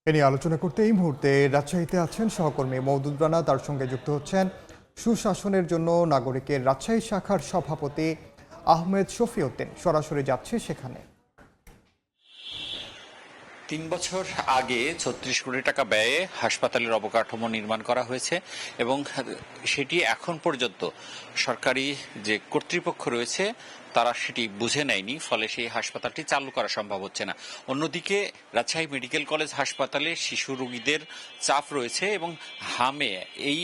এ নিয়ে আলোচনা করতে এই মুহূর্তে রাজশাহীতে আছেন সহকর্মী মওদুদ রানা, তার সঙ্গে যুক্ত হচ্ছেন সুশাসনের জন্য নাগরিকের রাজশাহী শাখার সভাপতি আহমেদ শফিউদ্দিন। সরাসরি যাচ্ছে সেখানে। ৩ বছর আগে ৩৬ কোটি টাকা ব্যয়ে হাসপাতালের অবকাঠামো নির্মাণ করা হয়েছে এবং সেটি এখন পর্যন্ত সরকারি যে কর্তৃপক্ষ রয়েছে তারা সেটি বুঝে নেয়নি, ফলে সেই হাসপাতালটি চালু করা সম্ভব হচ্ছে না। অন্যদিকে রাজশাহী মেডিকেল কলেজ হাসপাতালে শিশু রোগীদের চাপ রয়েছে এবং হামে এই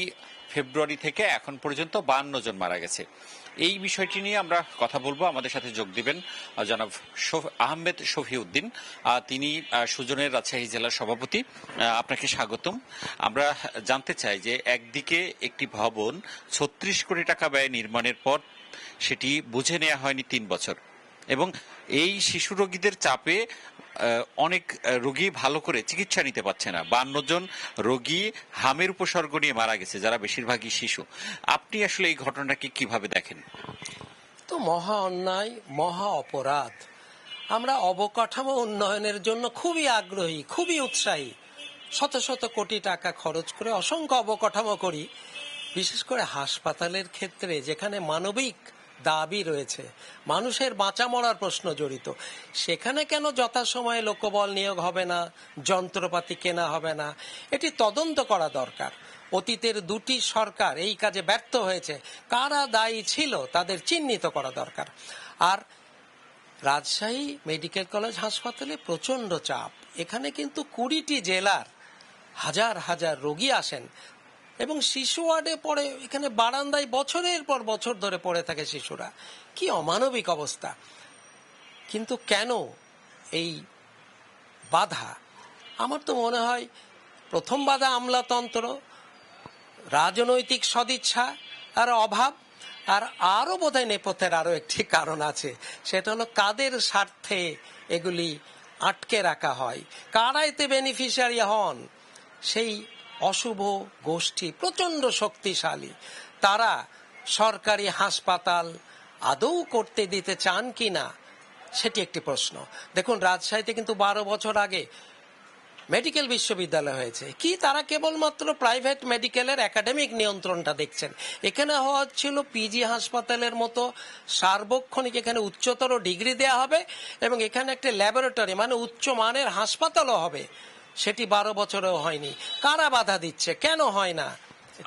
ফেব্রুয়ারি থেকে এখন পর্যন্ত ৫২ জন মারা গেছে। এই বিষয়টি নিয়ে আমরা কথা বলবো। আমাদের সাথে যোগ দিবেন জনাব আহমেদ শফিউদ্দিন, তিনি সুজনের রাজশাহী জেলার সভাপতি। আপনাকে স্বাগতম। আমরা জানতে চাই যে একদিকে একটি ভবন ৩৬ কোটি টাকা ব্যয়ে নির্মাণের পর সেটি বুঝে নেওয়া হয়নি ৩ বছর, এবং এই শিশু রোগীদের চাপে অনেক রোগী ভালো করে চিকিৎসা নিতে পারছে না। ৫২ জন রোগী হামের উপসর্গ নিয়ে মারা গেছে, যারা বেশিরভাগই শিশু। আপনি আসলে এই ঘটনাকে কিভাবে দেখেন? তো মহা অন্যায়, মহা অপরাধ। আমরা অবকাঠামো উন্নয়নের জন্য খুবই আগ্রহী, খুবই উৎসাহী। শত শত কোটি টাকা খরচ করে অসংখ্য অবকাঠামো করি, বিশেষ করে হাসপাতালের ক্ষেত্রে যেখানে মানবিক দাবি রয়েছে, মানুষের বাঁচা মরার প্রশ্ন জড়িত, সেখানে কেন যথাসময়ে লোকবল নিয়োগ হবে না, যন্ত্রপাতি কেনা হবে না, এটি তদন্ত করা দরকার। অতীতের দুটি সরকার এই কাজে ব্যর্থ হয়েছে, কারা দায়ী ছিল তাদের চিহ্নিত করা দরকার। আর রাজশাহী মেডিকেল কলেজ হাসপাতালে প্রচন্ড চাপ। এখানে কিন্তু ২০টি জেলার হাজার হাজার রোগী আসেন এবং শিশু ওয়ার্ডে পড়ে, এখানে বারান্দায় বছরের পর বছর ধরে পড়ে থাকে শিশুরা। কি অমানবিক অবস্থা! কিন্তু কেন এই বাধা? আমার তো মনে হয় প্রথম বাধা আমলাতন্ত্র, রাজনৈতিক সদিচ্ছা আর অভাব। আর আরো বোধহয় নেপথ্যের আরো একটি কারণ আছে, সেটা হলো কাদের স্বার্থে এগুলি আটকে রাখা হয়, কারা এতে বেনিফিশিয়ারি হন। সেই অশুভ গোষ্ঠী প্রচন্ড শক্তিশালী, তারা সরকারি হাসপাতাল আদৌ করতে দিতে চান কিনা সেটি একটি প্রশ্ন। দেখুন, রাজশাহীতে কিন্তু ১২ বছর আগে মেডিকেল বিশ্ববিদ্যালয় হয়েছে কি, তারা কেবলমাত্র প্রাইভেট মেডিকেলের একাডেমিক নিয়ন্ত্রণটা দেখছেন। এখানে হওয়া ছিল পিজি হাসপাতালের মতো সার্বক্ষণিক, এখানে উচ্চতর ডিগ্রি দেয়া হবে এবং এখানে একটা ল্যাবরেটরি মানে উচ্চ মানের হাসপাতালও হবে। সেটি ১২ বছরেও হয়নি। কারা বাধা দিচ্ছে, কেন হয় না?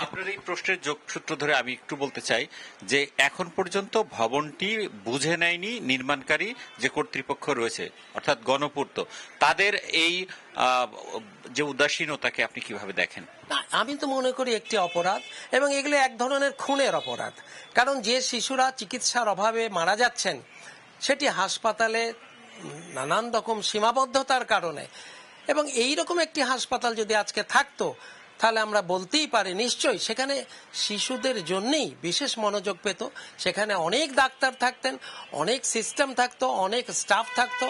আপনার এই প্রশ্নের যোগসূত্র ধরে আমি একটু বলতে চাই যে এখন পর্যন্ত ভবনটি বুঝে নেয়নি নির্মাণকারী যে কর্তৃপক্ষ রয়েছে, অর্থাৎ গণপূর্ত, তাদের এই যে উদাসীনতাকে আপনি কিভাবে দেখেন? আমি তো মনে করি একটি অপরাধ, এবং এগুলো এক ধরনের খুনের অপরাধ। কারণ যে শিশুরা চিকিৎসার অভাবে মারা যাচ্ছেন, সেটি হাসপাতালে নানান রকম সীমাবদ্ধতার কারণে। এবং এই রকম একটি হাসপাতাল যদি আজকে থাকতো, তাহলে আমরা বলতেই পারি নিশ্চয়ই সেখানে শিশুদের জন্যই বিশেষ মনোযোগ পেত। সেখানে অনেক ডাক্তার থাকতেন, অনেক সিস্টেম থাকতো, অনেক স্টাফ থাকতো,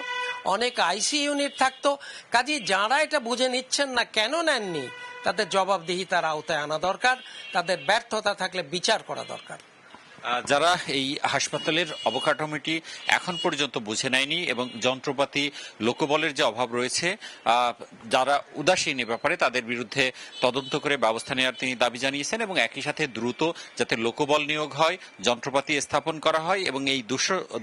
অনেক আইসি ইউনিট থাকতো। কাজেই যারা এটা বুঝে নিচ্ছেন না, কেন নেননি, তাদের জবাবদিহিতার আওতায় আনা দরকার। তাদের ব্যর্থতা থাকলে বিচার করা দরকার। যারা এই হাসপাতালের অবকাঠামোটি এখন পর্যন্ত বুঝে নেয়নি এবং যন্ত্রপাতি লোকবলের যে অভাব রয়েছে, যারা উদাসীন এ ব্যাপারে, তাদের বিরুদ্ধে তদন্ত করে ব্যবস্থা নেওয়ার তিনি দাবি জানিয়েছেন এবং একই সাথে দ্রুত যাতে লোকবল নিয়োগ হয়, যন্ত্রপাতি স্থাপন করা হয় এবং এই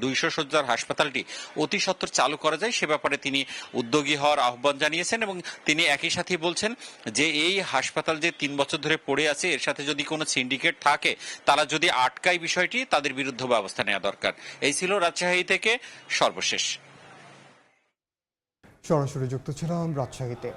২০০ শয্যার হাসপাতালটি অতি সত্বর চালু করা যায় সে ব্যাপারে তিনি উদ্যোগী হওয়ার আহ্বান জানিয়েছেন। এবং তিনি একই সাথে বলছেন যে এই হাসপাতাল যে ৩ বছর ধরে পড়ে আছে, এর সাথে যদি কোনো সিন্ডিকেট থাকে, তারা যদি আটকায় বিষয়টি, তাদের বিরুদ্ধে ব্যবস্থা নেওয়া দরকার। এই ছিল রাজশাহী থেকে সর্বশেষ। সরাসরি যুক্ত ছিলাম রাজশাহীতে।